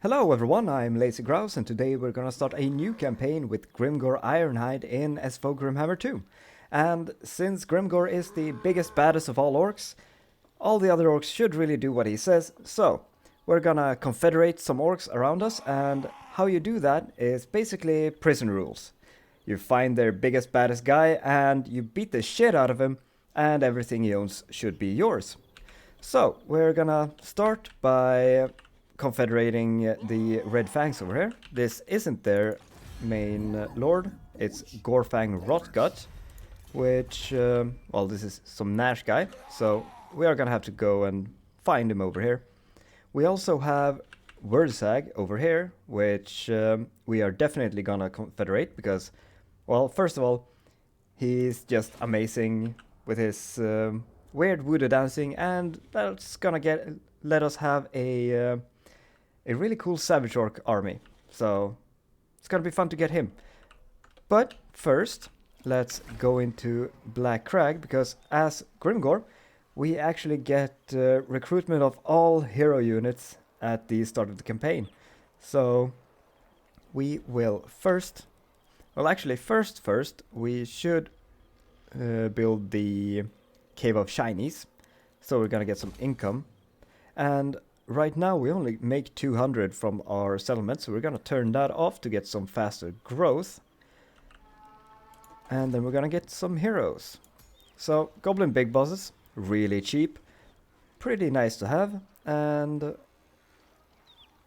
Hello everyone, I'm Lazy Grouse and today we're gonna start a new campaign with Grimgor Ironhide in SFO Grimhammer 2. And since Grimgor is the biggest baddest of all orcs, all the other orcs should really do what he says, so we're gonna confederate some orcs around us, and how you do that is basically prison rules. You find their biggest baddest guy and you beat the shit out of him, and everything he owns should be yours. So we're gonna start by confederating the Red Fangs over here. This isn't their main lord, it's Gorfang Rotgut, which, well, this is some Nash guy, so we are gonna have to go and find him over here. We also have Wurzag over here, which we are definitely gonna confederate because, well, first of all, he's just amazing with his weird voodoo dancing, and that's gonna let us have a really cool Savage Orc army. So it's gonna be fun to get him. But first, let's go into Black Crag, because as Grimgor, we actually get recruitment of all hero units at the start of the campaign. So we will first, well actually first we should build the Cave of Shinies. So we're gonna get some income. And right now we only make 200 from our settlement, so we're gonna turn that off to get some faster growth. And then we're gonna get some heroes. So Goblin Big Bosses, really cheap, pretty nice to have, and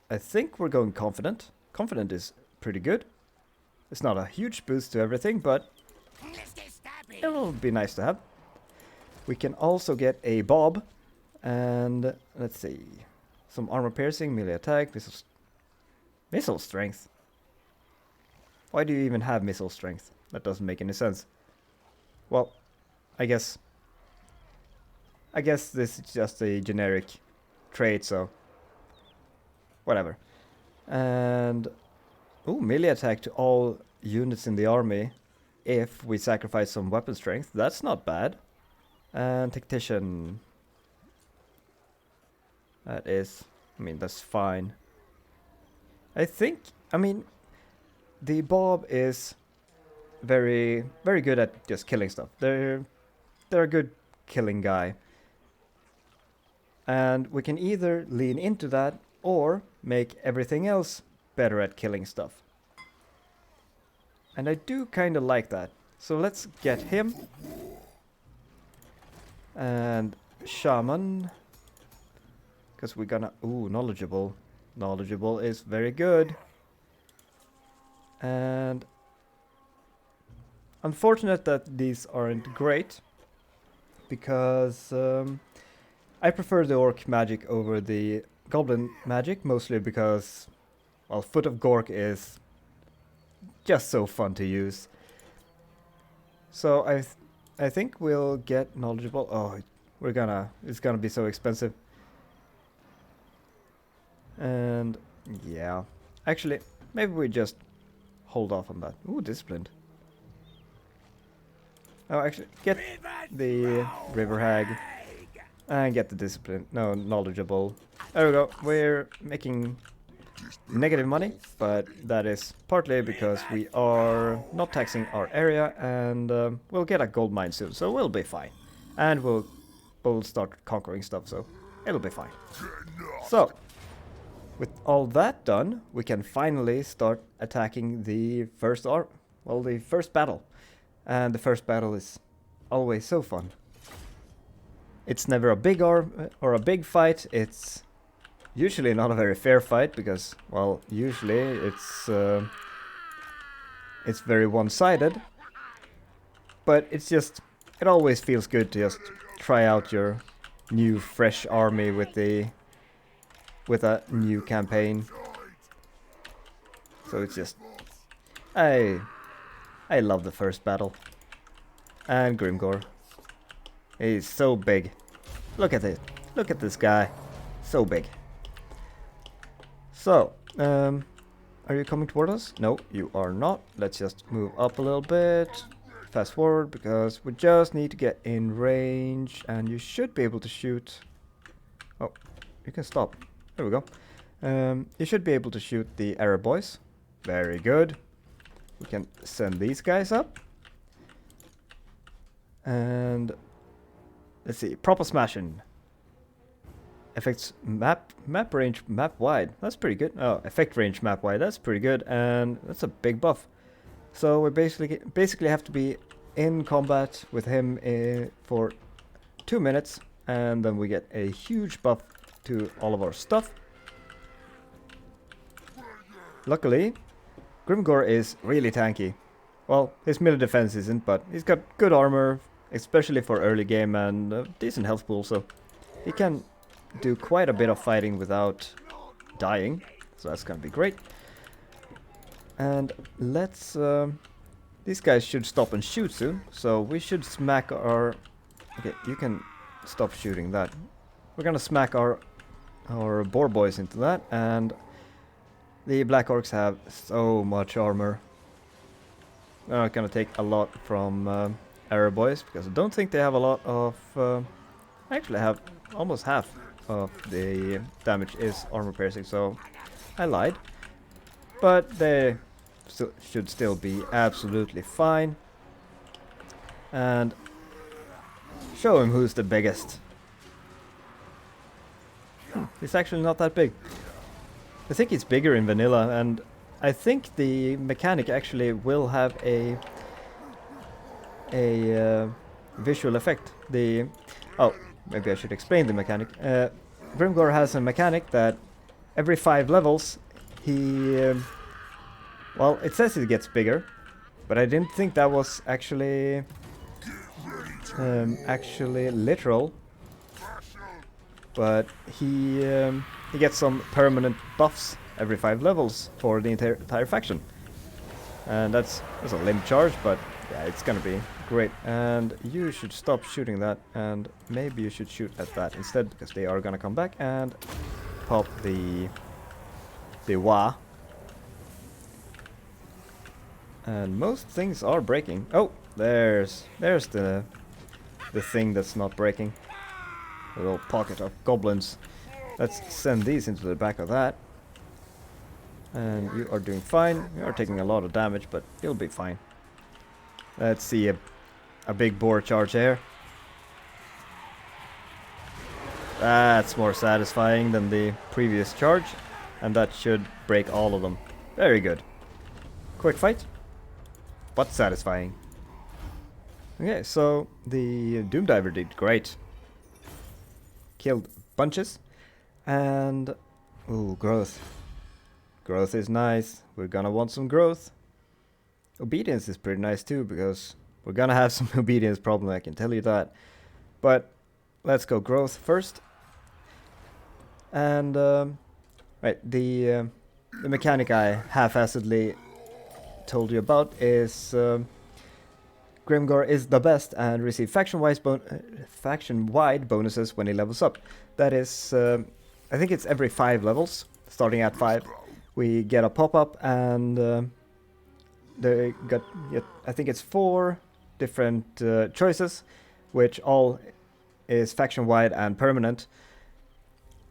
I think we're going Confident. Confident is pretty good. It's not a huge boost to everything, but it'll be nice to have. We can also get a Bob, and let's see, some armor piercing, melee attack, missile strength. Why do you even have missile strength? That doesn't make any sense. Well, I guess this is just a generic trait, so whatever. And melee attack to all units in the army if we sacrifice some weapon strength. That's not bad. And tactician. That's fine. I mean, the Bob is very good at just killing stuff. They're a good killing guy. And we can either lean into that or make everything else better at killing stuff. And I do kind of like that. So let's get him. And Shaman. Because we're gonna... Knowledgeable. Knowledgeable is very good. And... unfortunate that these aren't great. Because... I prefer the Orc magic over the Goblin magic. Mostly because... well, Foot of Gork is... just so fun to use. So I think we'll get Knowledgeable. Oh, it's gonna be so expensive. And yeah, actually, maybe we just hold off on that. Disciplined. Oh, actually, get the River Hag and get the Discipline. No, Knowledgeable. There we go. We're making negative money, but that is partly because we are not taxing our area, and we'll get a gold mine soon, so we'll be fine. And we'll start conquering stuff, so it'll be fine. So, with all that done, we can finally start attacking the first battle. And the first battle is always so fun. It's never a big or a big fight. It's usually not a very fair fight because, well, usually it's very one-sided. But it always feels good to just try out your new fresh army with a new campaign. So it's just... I love the first battle. And Grimgor. He's so big. Look at it. Look at this guy. So big. So, are you coming toward us? No, you are not. Let's just move up a little bit. Fast forward, because we just need to get in range. And you should be able to shoot. Oh, you can stop. There we go. You should be able to shoot the arrow boys. Very good. We can send these guys up. And let's see, proper smashing. Effects map range map wide. That's pretty good. Oh, effect range map wide. That's pretty good, and that's a big buff. So we basically have to be in combat with him for 2 minutes, and then we get a huge buff to all of our stuff. Luckily, Grimgor is really tanky. Well, his melee defense isn't, but he's got good armor, especially for early game, and a decent health pool, so he can do quite a bit of fighting without dying, so that's gonna be great. And let's these guys should stop and shoot soon, so we should smack our... Okay, you can stop shooting that. We're gonna smack our boar boys into that, and the Black Orcs have so much armor. They're not gonna take a lot from arrow boys, because I don't think they have a lot of... actually, I have almost half of the damage is armor piercing, so I lied. But they should still be absolutely fine. And show him who's the biggest. It's actually not that big. I think it's bigger in vanilla, and I think the mechanic actually will have a visual effect. Oh, maybe I should explain the mechanic. Grimgor has a mechanic that every 5 levels he... well, it says it gets bigger, but I didn't think that was actually literal. But he gets some permanent buffs every 5 levels for the entire faction. And that's a limb charge, but yeah, it's gonna be great. And you should stop shooting that, and maybe you should shoot at that instead, because they are gonna come back and pop the wah. And most things are breaking. Oh, there's the thing that's not breaking. A little pocket of goblins. Let's send these into the back of that. And you are doing fine. You are taking a lot of damage, but you'll be fine. Let's see a big boar charge here. That's more satisfying than the previous charge, and that should break all of them. Very good. Quick fight, but satisfying. Okay, so the Doom Diver did great. Killed bunches, and ooh, growth. Growth is nice. We're gonna want some growth. Obedience is pretty nice too, because we're gonna have some obedience problem, I can tell you that. But let's go growth first. And right, the mechanic I half-assedly told you about is Grimgor is the best and receive faction-wide bonuses when he levels up. That is, I think it's every 5 levels, starting at 5. We get a pop-up, and they got, I think it's 4 different choices, which all is faction-wide and permanent.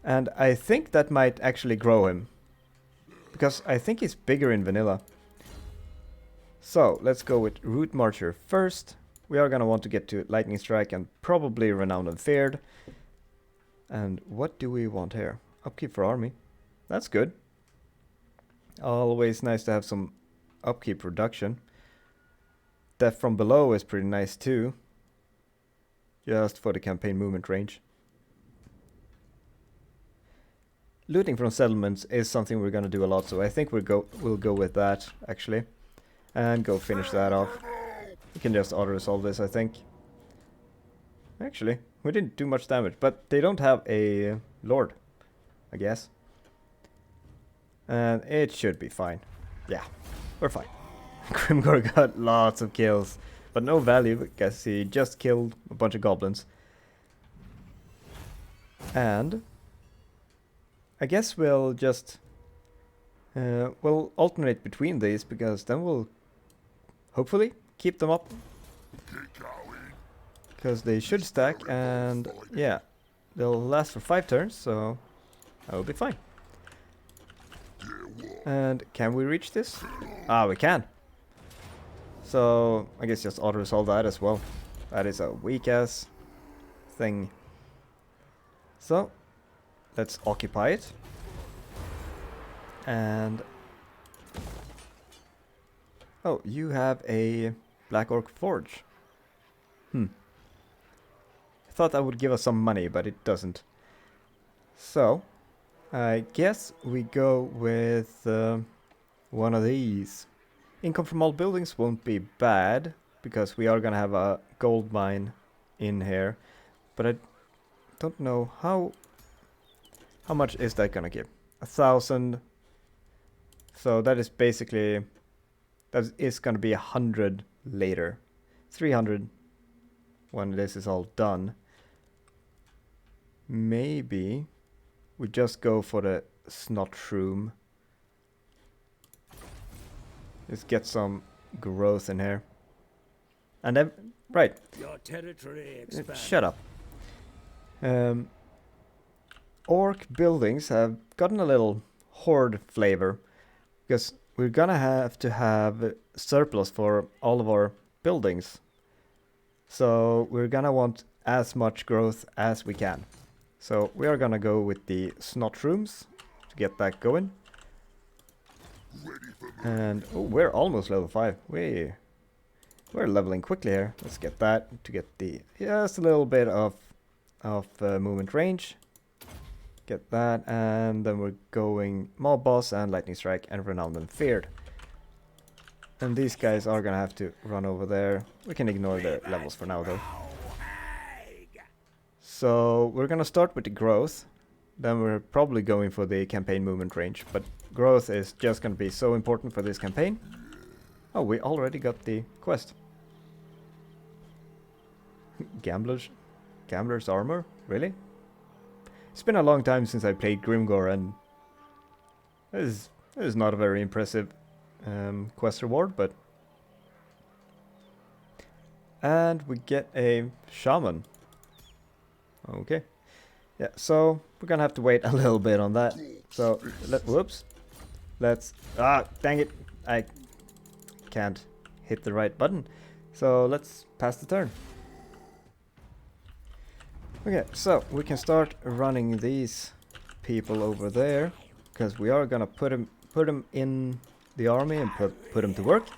And I think that might actually grow him, because I think he's bigger in vanilla. So let's go with Root Marcher first. We are gonna want to get to Lightning Strike and probably Renowned and Feared. And what do we want here? Upkeep for army. That's good. Always nice to have some upkeep reduction. Death from below is pretty nice too, just for the campaign movement range. Looting from settlements is something we're gonna do a lot, so I think we'll go with that actually, and go finish that off. We can just auto-resolve this, I think. Actually, we didn't do much damage, but they don't have a Lord, I guess. And it should be fine. Yeah, we're fine. Grimgor got lots of kills, but no value because he just killed a bunch of goblins. And I guess we'll just we'll alternate between these, because then we'll hopefully keep them up, because they should stack, and yeah, they'll last for 5 turns, so that will be fine. And can we reach this? Ah, we can. So I guess just auto-resolve that as well. That is a weak-ass thing. So let's occupy it. And oh, you have a Black Orc forge. I thought that would give us some money, but it doesn't. So I guess we go with one of these. Income from all buildings won't be bad, because we are gonna have a gold mine in here. But I don't know how much is that gonna give? 1,000. So that is basically, that is gonna be 100 later. 300 when this is all done. Maybe we just go for the snot shroom. Just get some growth in here. And then, right. Your territory expands. Shut up. Orc buildings have gotten a little horde flavor, because we're gonna have to have surplus for all of our buildings. So we're gonna want as much growth as we can. So we are gonna go with the snot shrooms to get that going. And oh, we're almost level 5. We're leveling quickly here. Let's get that to get the just a little bit of movement range. Get that, and then we're going Mob Boss and Lightning Strike and Renowned and Feared. And these guys are gonna have to run over there. We can ignore their levels for now though. So we're gonna start with the growth. Then we're probably going for the campaign movement range, but growth is just gonna be so important for this campaign. Oh, we already got the quest. Gambler's armor? Really? It's been a long time since I played Grimgor, and this is not a very impressive quest reward, but... And we get a shaman. Okay. Yeah, so we're gonna have to wait a little bit on that. So, whoops. Let's... Ah, dang it. I can't hit the right button. So let's pass the turn. Okay, so we can start running these people over there, because we are gonna put them in the army and put them to work.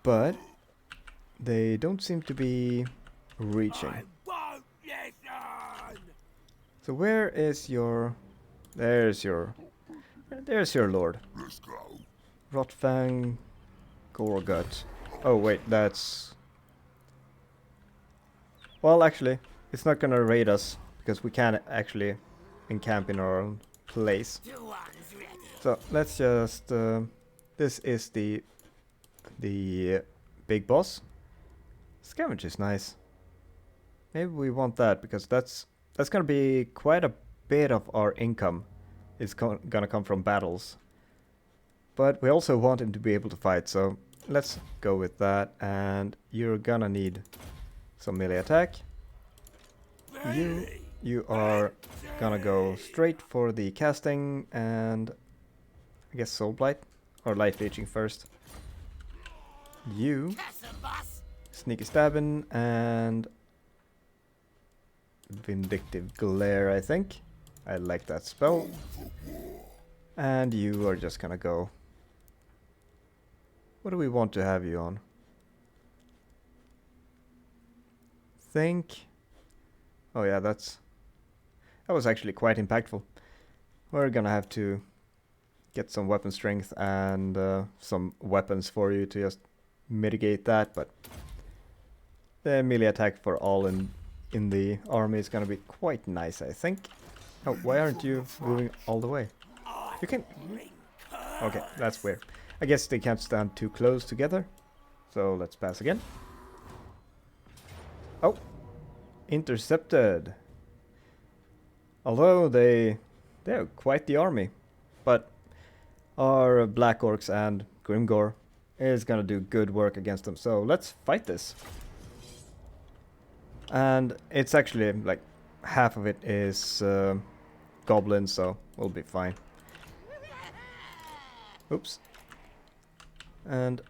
But they don't seem to be reaching. So where is your... There's your lord. Rotfang Gorgut. Oh wait, that's... Well, actually, it's not gonna raid us, because we can actually encamp in our own place. So let's just... this is the big boss. Scavenge is nice. Maybe we want that, because that's gonna be quite a bit of our income. It's gonna come from battles. But we also want him to be able to fight, so let's go with that. And you're gonna need some melee attack. You are gonna go straight for the casting and I guess Soul Blight or Life Leeching first. You sneaky stabbing and Vindictive Glare, I think. I like that spell. And you are just gonna go. What do we want to have you on? Think. Oh yeah, that was actually quite impactful. We're gonna have to get some weapon strength and some weapons for you to just mitigate that, but the melee attack for all in the army is gonna be quite nice, I think. Oh, why aren't you moving all the way? You can... Okay, that's weird. I guess they can't stand too close together. So let's pass again. Oh! Intercepted! Although they're quite the army. But our Black Orcs and Grimgor is gonna do good work against them. So let's fight this. And it's actually like half of it is goblins, so we'll be fine. Oops. And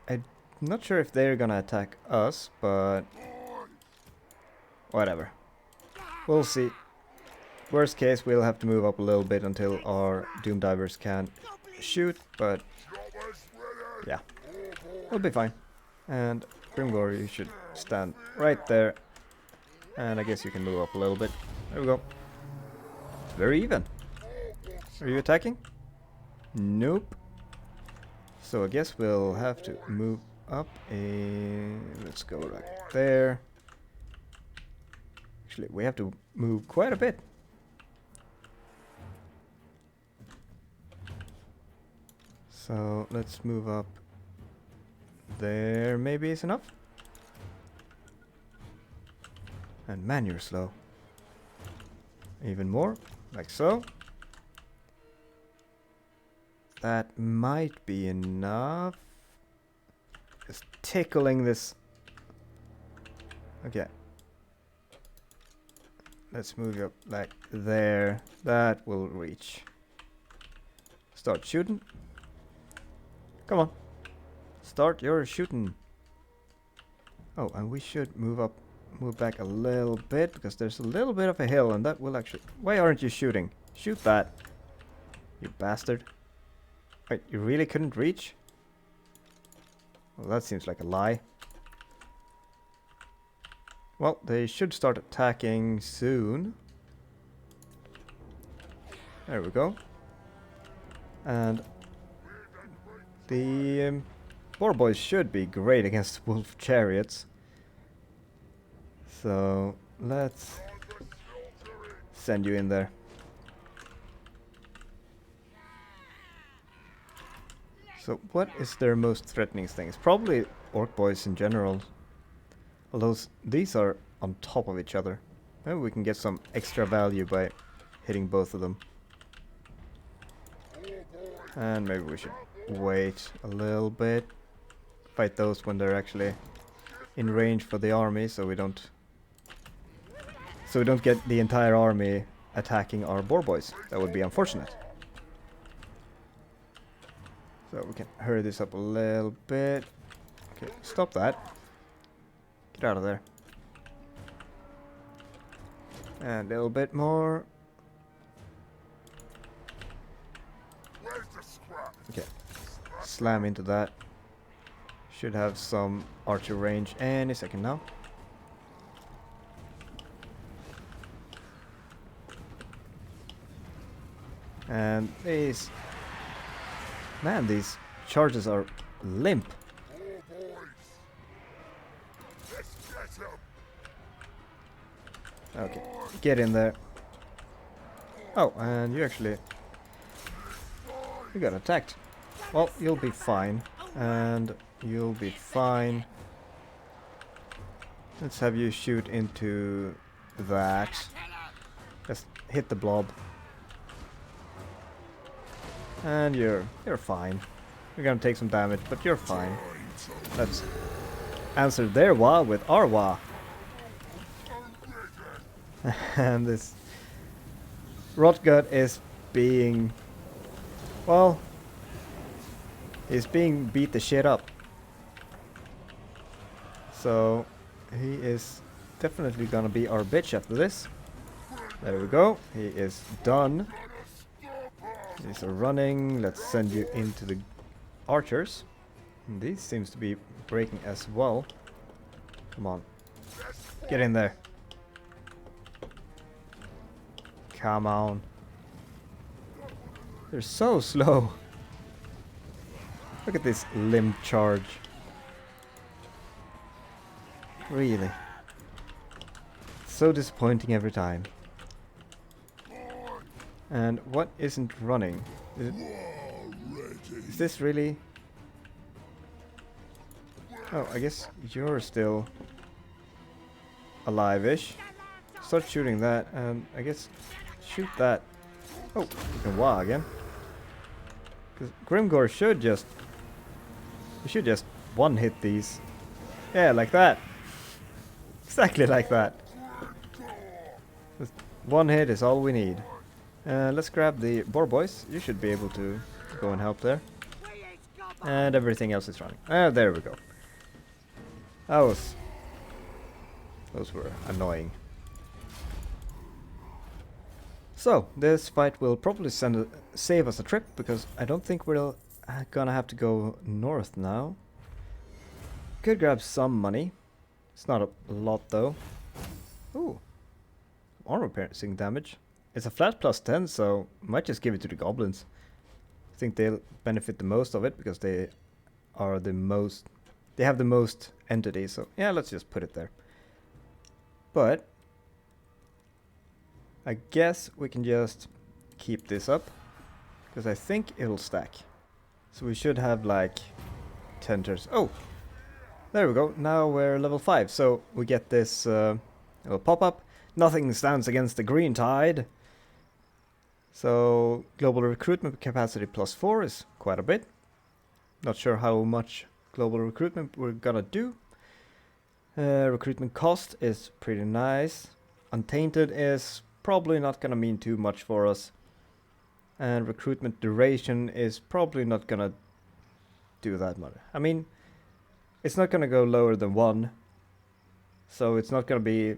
I'm not sure if they're gonna attack us, but whatever. We'll see. Worst case, we'll have to move up a little bit until our Doom Divers can shoot, but yeah, we'll be fine. And Grimgor, you should stand right there. And I guess you can move up a little bit. There we go. Very even. Are you attacking? Nope. So I guess we'll have to move up let's go right there. Actually, we have to move quite a bit. So let's move up there, maybe is enough. And man, you're slow. Even more, like so. That might be enough. Just tickling this. Okay. Let's move you up like there. That will reach. Start shooting. Come on. Start your shooting. Oh, and we should move back a little bit, because there's a little bit of a hill, and that will actually... Why aren't you shooting? Shoot that. You bastard. Wait, you really couldn't reach? Well, that seems like a lie. Well, they should start attacking soon. There we go. And the boar boys should be great against wolf chariots. So let's send you in there. So what is their most threatening thing? It's probably orc boys in general. Although these are on top of each other. Maybe we can get some extra value by hitting both of them. And maybe we should wait a little bit. Fight those when they're actually in range for the army, so we don't get the entire army attacking our boar boys. That would be unfortunate. So we can hurry this up a little bit. Okay, stop that. Get out of there. And a little bit more. Okay, slam into that. Should have some archer range any second now. And these... Man, these charges are limp. Okay, get in there. Oh, and you actually... You got attacked. Well, you'll be fine. And you'll be fine. Let's have you shoot into that. Just hit the blob. And you're fine. You're gonna take some damage, but you're fine. Let's answer their wah with our wah. And this Rotgut is being... Well... He's being beat the shit up. So... He is definitely gonna be our bitch after this. There we go. He is done. These are running. Let's send you into the archers. And these seems to be breaking as well. Come on. Get in there. Come on. They're so slow. Look at this limb charge. Really. So disappointing every time. And what isn't running? Is this really... Oh, I guess you're still alive-ish. Start shooting that, and I guess shoot that. Oh, you can wah again. Because Grimgor should just... You should just one-hit these. Yeah, like that. Exactly like that. Just one hit is all we need. Let's grab the boar boys. You should be able to go and help there. And everything else is running. Ah, there we go. Those were annoying. So, this fight will probably save us a trip, because I don't think we're gonna have to go north now. Could grab some money. It's not a lot though. Ooh. Armor piercing damage. It's a flat plus 10, so might just give it to the goblins. I think they'll benefit the most of it, because they are the most... They have the most entities, so yeah, let's just put it there. But I guess we can just keep this up, because I think it'll stack. So we should have like 10 turns. Oh! There we go. Now we're level 5, so we get this little pop-up. Nothing stands against the green tide. So global recruitment capacity +4 is quite a bit. Not sure how much global recruitment we're gonna do. Recruitment cost is pretty nice. Untainted is probably not gonna mean too much for us. And recruitment duration is probably not gonna do that much. I mean, it's not gonna go lower than 1. So it's not gonna be...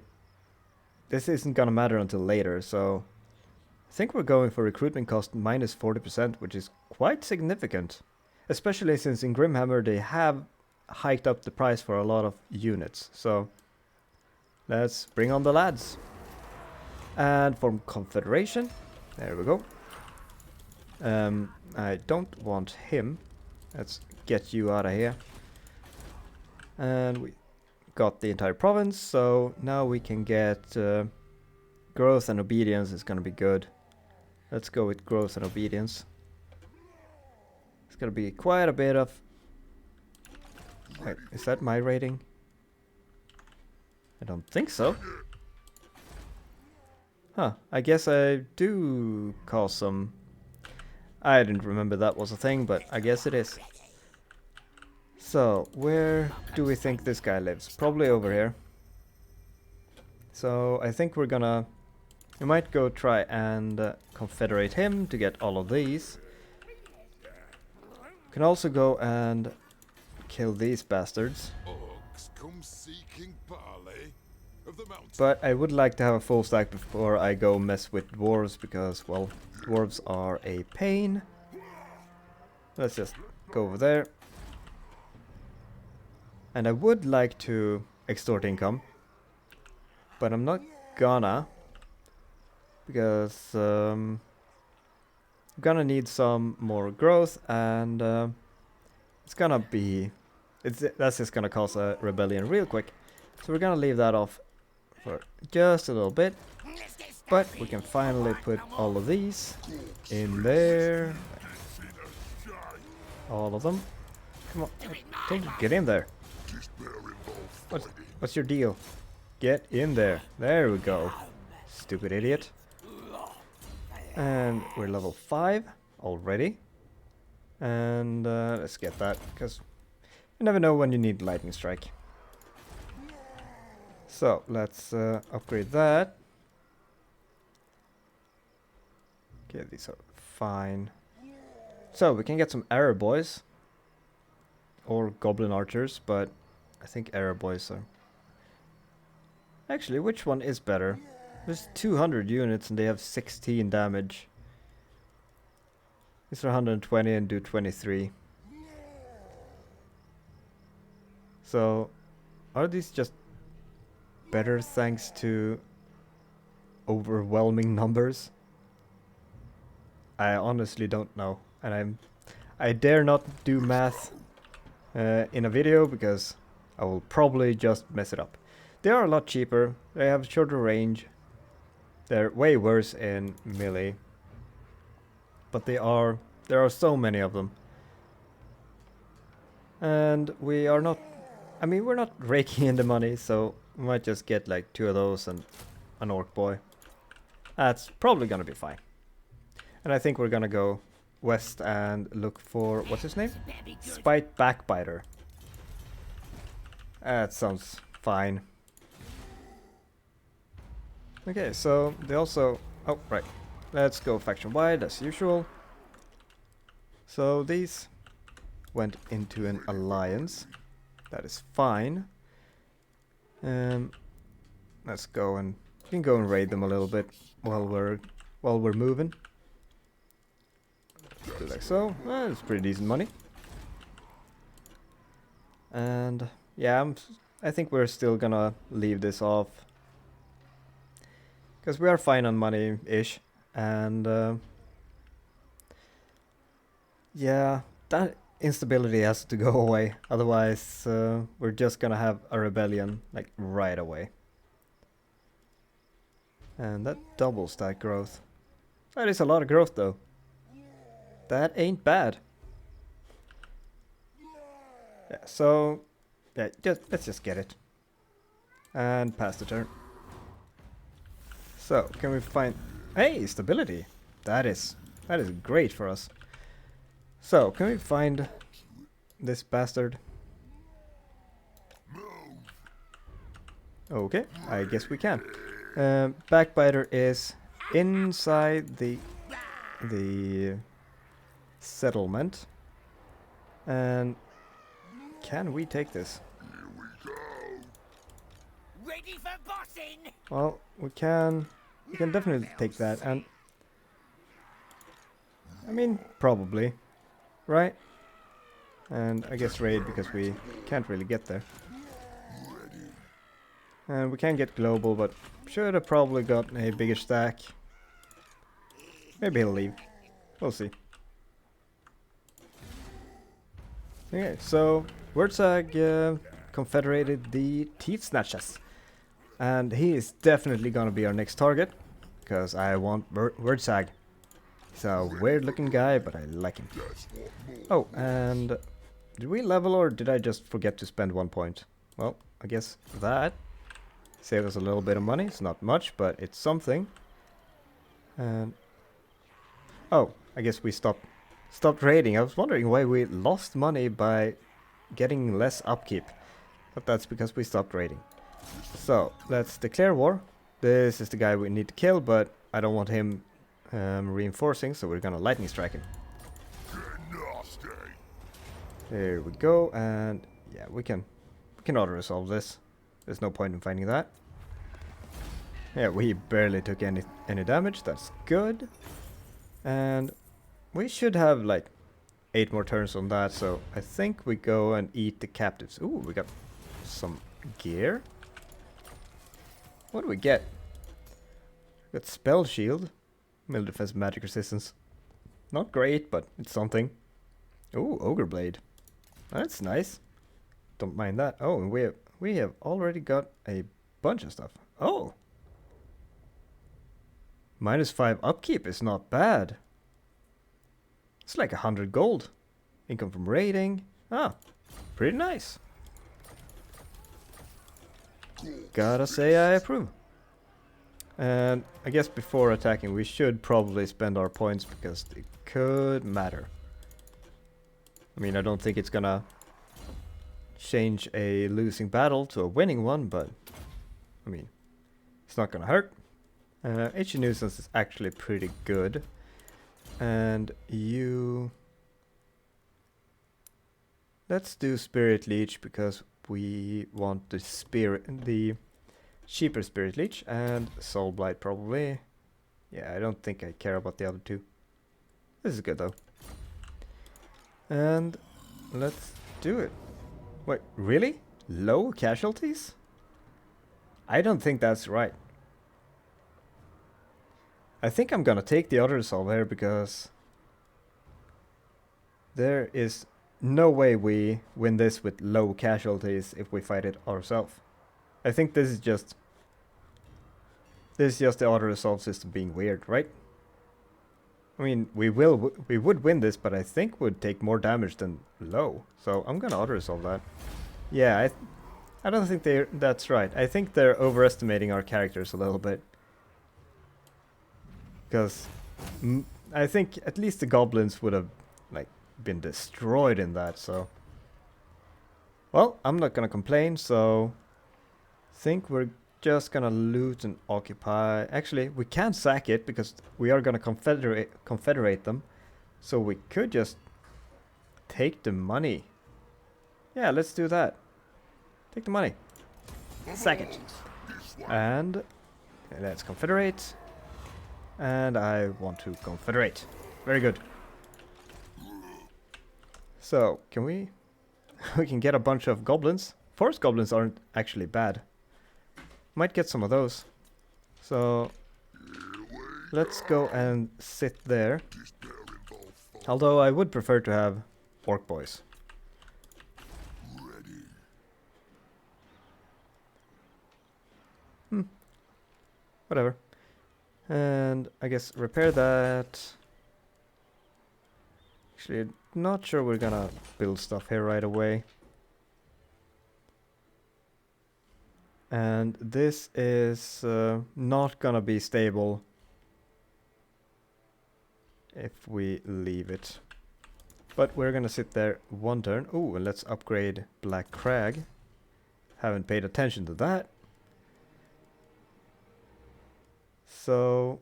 This isn't gonna matter until later, so... I think we're going for recruitment cost minus 40%, which is quite significant. Especially since in Grimhammer they have hiked up the price for a lot of units. So let's bring on the lads. And from Confederation, there we go. I don't want him. Let's get you out of here. And we got the entire province, so now we can get growth and obedience is gonna be good. Let's go with growth and obedience. It's gonna be quite a bit of... Wait, is that my rating? I don't think so. Huh, I guess I do cause some... I didn't remember that was a thing, but I guess it is. So, where do we think this guy lives? Probably over here. So, I think we're gonna... We might go try and confederate him to get all of these. Can also go and kill these bastards. But I would like to have a full stack before I go mess with dwarves, because, well, dwarves are a pain. Let's just go over there. And I would like to extort income, but I'm not gonna, because I'm gonna need some more growth, and it's gonna be... that's just gonna cause a rebellion real quick. So we're gonna leave that off for just a little bit. But we can finally put all of these in there. All of them. Come on, get in there. What's your deal? Get in there. There we go. Stupid idiot. And we're level 5 already. And let's get that, because you never know when you need lightning strike. So let's upgrade that. Okay, these are fine. So we can get some arrow boys or goblin archers, but I think arrow boys are... Actually, which one is better? There's 200 units and they have 16 damage. These are 120 and do 23. So, are these just better thanks to overwhelming numbers? I honestly don't know, and I dare not do math in a video, because I will probably just mess it up. They are a lot cheaper, they have shorter range, they're way worse in melee, but there are so many of them. And we are not, I mean, we're not raking in the money, so we might just get like 2 of those and an orc boy. That's probably gonna be fine. And I think we're gonna go west and look for, what's his name? Spite Backbiter. That sounds fine. Okay, so they also... Oh, right. let's go faction wide as usual. So these went into an alliance. That is fine. Let's go and we can go and raid them a little bit while we're moving. Do like so. It's pretty decent money. And yeah, I think we're still gonna leave this off because we are fine on money-ish, and yeah, that instability has to go away. Otherwise, we're just gonna have a rebellion like right away. And that doubles that growth. That is a lot of growth, though. That ain't bad. Yeah, so yeah, let's just get it and pass the turn. So can we find? Hey, stability. That is great for us. So can we find this bastard? Okay, I guess we can. Backbiter is inside the settlement, and can we take this? Ready for bossing. Well, we can definitely take that, and I mean probably, right? And I guess raid because we can't really get there. And we can get global, but should have probably got a bigger stack. Maybe he'll leave. We'll see. Okay, so Wurtzag confederated the Teeth Snatchers. And he is definitely gonna be our next target, because I want Wurtzag. He's a weird looking guy, but I like him. Oh, and did we level or did I just forget to spend 1 point? Well, I guess that saved us a little bit of money. It's not much, but it's something. And oh, I guess we stopped raiding. I was wondering why we lost money by getting less upkeep, but that's because we stopped raiding. So let's declare war. This is the guy we need to kill, but I don't want him reinforcing, so we're gonna lightning strike him. There we go, and yeah, we can auto resolve this. There's no point in finding that. Yeah, we barely took any damage. That's good. And we should have like 8 more turns on that, so I think we go and eat the captives. Ooh, we got some gear. What do we get? We got spell shield, melee defense, magic resistance. Not great, but it's something. Ooh, ogre blade. That's nice. Don't mind that. Oh, and we have already got a bunch of stuff. Oh, -5 upkeep is not bad. It's like 100 gold. Income from raiding. Ah, pretty nice. Gotta say I approve. And I guess before attacking we should probably spend our points because it could matter. I mean, I don't think it's gonna change a losing battle to a winning one, but I mean, it's not gonna hurt. HE nuisance is actually pretty good. And let's do Spirit Leech because we want the cheaper Spirit Leech, and Soul Blight probably. Yeah, I don't think I care about the other two. This is good though. And let's do it. Wait, really? Low casualties? I don't think that's right. I think I'm gonna take the auto resolve here because there is no way we win this with low casualties if we fight it ourselves. I think this is just the auto resolve system being weird, right? I mean, we would win this, but I think would take more damage than low. So I'm gonna auto resolve that. Yeah, I don't think that's right. I think they're overestimating our characters a little bit. Because I think at least the goblins would have like been destroyed in that, so well, I'm not gonna complain, so I think we're just gonna loot and occupy. Actually, we can't sack it because we are gonna confederate them. So we could just take the money. Yeah, let's do that. Take the money. Sack it. And let's confederate. And I want to confederate. Very good. So, can we... we can get a bunch of goblins. Forest goblins aren't actually bad. Might get some of those. So, let's go and sit there. Although I would prefer to have orc boys. Whatever. And I guess repair that. Actually, not sure we're gonna build stuff here right away. And this is not gonna be stable if we leave it. But we're gonna sit there one turn. Oh, and let's upgrade Black Crag. Haven't paid attention to that. So,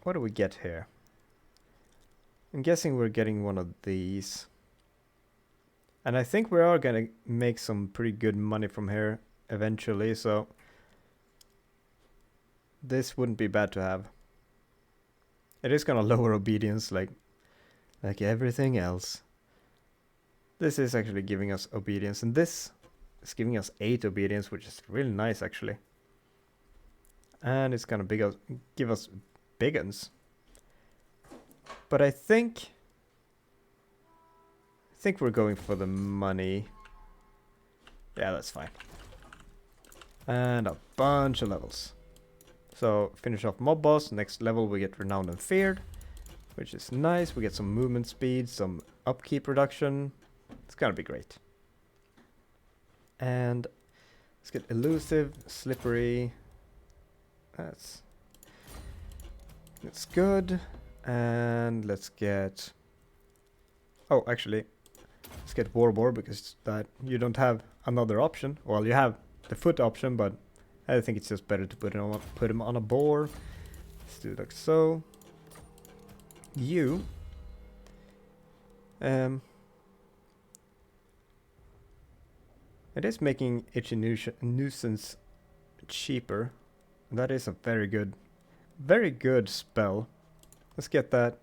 what do we get here? I'm guessing we're getting one of these. And I think we are gonna make some pretty good money from here eventually, so this wouldn't be bad to have. It is gonna lower obedience like everything else. This is actually giving us obedience, and this is giving us 8 obedience, which is really nice actually. And it's gonna give us big uns. But I think we're going for the money. Yeah, that's fine. And a bunch of levels. So finish off mob boss. Next level we get renowned and feared, which is nice. We get some movement speed, some upkeep reduction. It's gonna be great. And let's get elusive, slippery. That's good. And let's get... oh, actually, let's get Warlord, because that you don't have another option. Well, you have the foot option, but I think it's just better to put him on a boar. Let's do it like so. You... it is making Itchy Nuisance cheaper. That is a very good spell. Let's get that.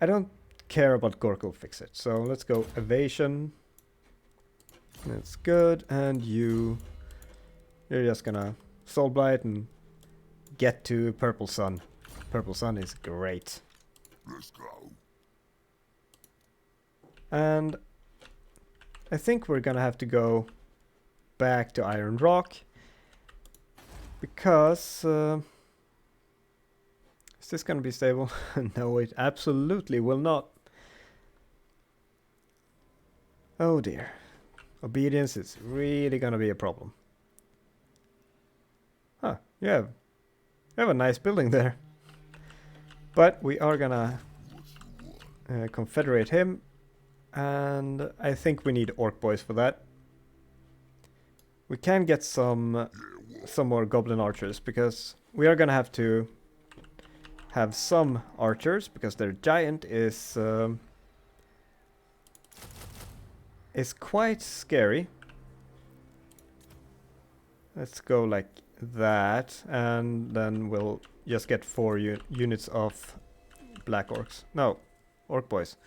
I don't care about Gork will fix it. So let's go evasion. That's good. And you're just gonna soul blight and get to Purple Sun. Purple Sun is great. Let's go. And I think we're gonna have to go back to Iron Rock. Because... is this gonna be stable? No, it absolutely will not. Oh dear. Obedience is really gonna be a problem. Huh, you have a nice building there. But we are gonna confederate him. And I think we need orc boys for that. We can get some more goblin archers, because we are gonna have to have some archers, because their giant is quite scary. Let's go like that, and then we'll just get 4 units of black orcs. No, orc boys.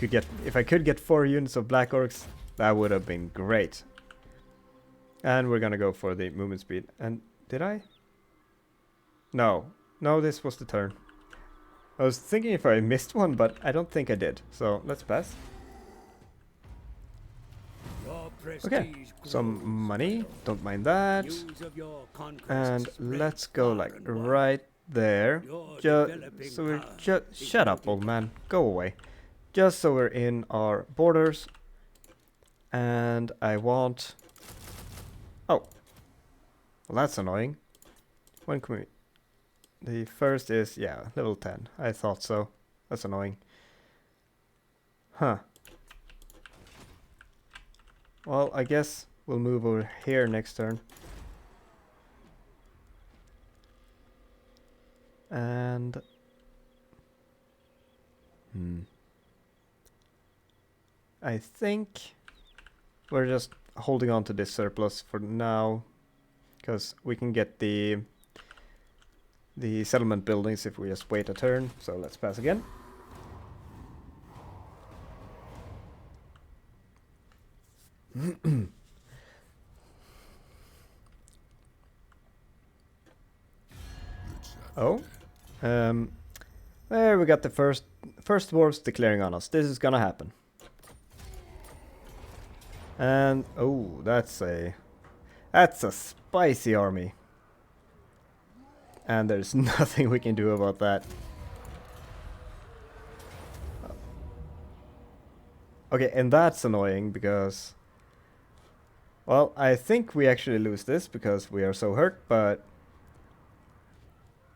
If I could get 4 units of black orcs, that would have been great. And we're gonna go for the movement speed. And did I? No, this was the turn. I was thinking if I missed one, but I don't think I did. So let's pass. Okay, some money. Don't mind that. And let's go like right there. Shut up, old man. Go away. Just so we're in our borders. And I want... oh. Well, that's annoying. When can we... the first is, yeah, level 10. I thought so. That's annoying. Huh. Well, I guess we'll move over here next turn. And I think we're just holding on to this surplus for now, because we can get the settlement buildings if we just wait a turn. So let's pass again. Oh, there we got the first dwarves declaring on us. This is gonna happen. And oh, that's a spicy army. And there's nothing we can do about that. Okay, and that's annoying because, well, I think we actually lose this because we are so hurt, but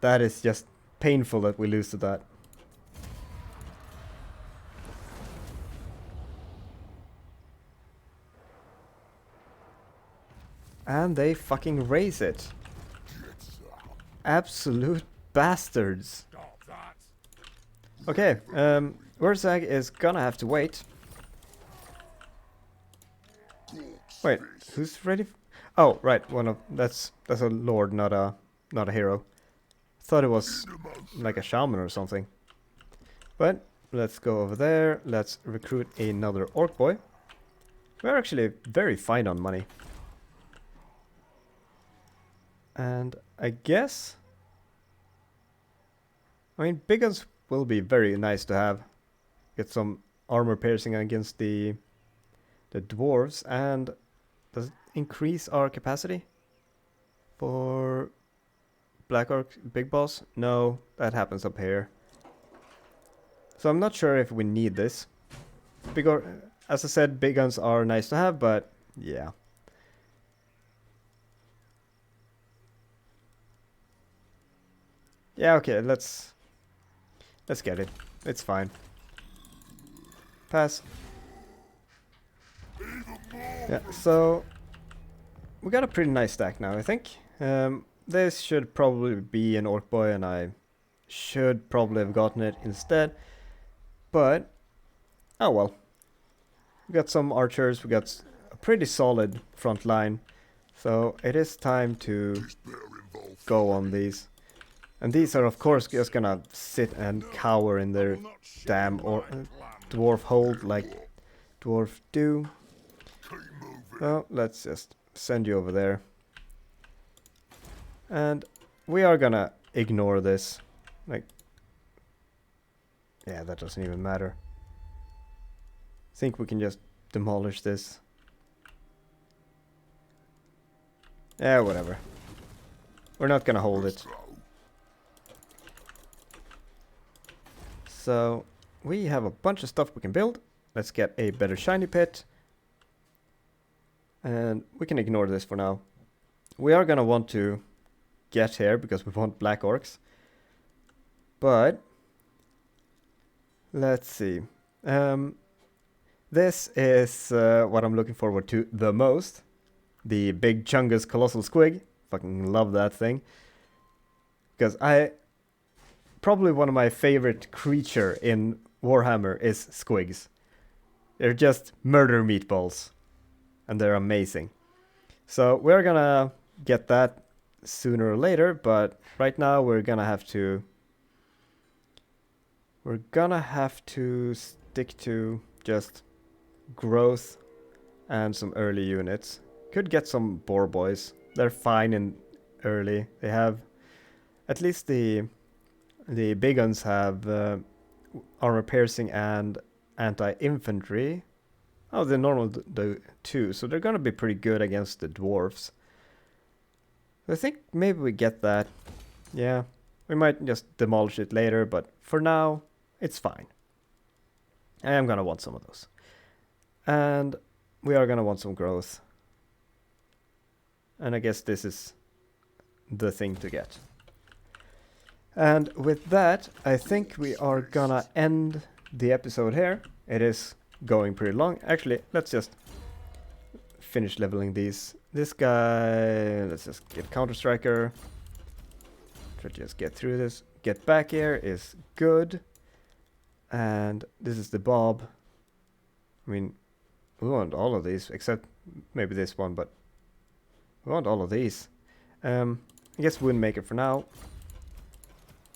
that is just painful that we lose to that. And they fucking raise it. Absolute bastards. Okay, Wurzag is gonna have to wait. Wait, who's ready? Oh, right, that's a lord, not a hero. Thought it was like a shaman or something. But let's go over there. Let's recruit another orc boy. We're actually very fine on money. And I guess, I mean, big guns will be very nice to have. Get some armor piercing against the dwarves. And does it increase our capacity for Black Orc big boss? No, that happens up here. So I'm not sure if we need this. As I said, big guns are nice to have, but yeah. Yeah, okay, let's get it. It's fine. Pass. Yeah, so we got a pretty nice stack now, I think. This should probably be an orc boy, and I should probably have gotten it instead. But oh well. We got some archers. We got a pretty solid front line, so it is time to go on these. And these are, of course, just gonna sit and cower in their damn dwarf hold like dwarf do. So let's just send you over there. And we are gonna ignore this. Like, yeah, that doesn't even matter. I think we can just demolish this. Yeah, whatever. We're not gonna hold it. So we have a bunch of stuff we can build. Let's get a better shiny pit. And we can ignore this for now. We are gonna want to get here because we want black orcs. But let's see. This is what I'm looking forward to the most. The big Chungus Colossal Squig. Fucking love that thing. Because probably one of my favorite creature in Warhammer is squigs. They're just murder meatballs. And they're amazing. So we're gonna get that sooner or later, but right now we're gonna have to stick to just growth and some early units. Could get some boar boys. They're fine in early. They have, at least the big guns have armor piercing and anti-infantry. Oh, the normal do too, so they're gonna be pretty good against the dwarves. I think maybe we get that. Yeah, we might just demolish it later, but for now, it's fine. I am gonna want some of those. And we are gonna want some growth. And I guess this is the thing to get. And with that, I think we are gonna end the episode here. It is going pretty long. Actually, let's just finish leveling these. This guy, let's just get Counter Striker. Try to just get through this. Get back here is good. And this is the Bob. I mean, we want all of these, except maybe this one, but we want all of these. I guess Windmaker for now.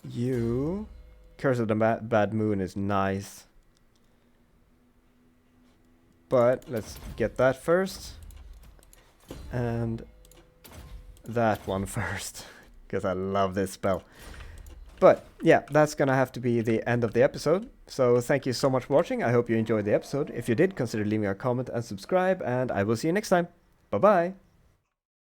You. Curse of the Bad Moon is nice. But let's get that first. And that one first. Because I love this spell. But yeah, that's gonna have to be the end of the episode. So thank you so much for watching. I hope you enjoyed the episode. If you did, consider leaving a comment and subscribe. And I will see you next time. Bye bye.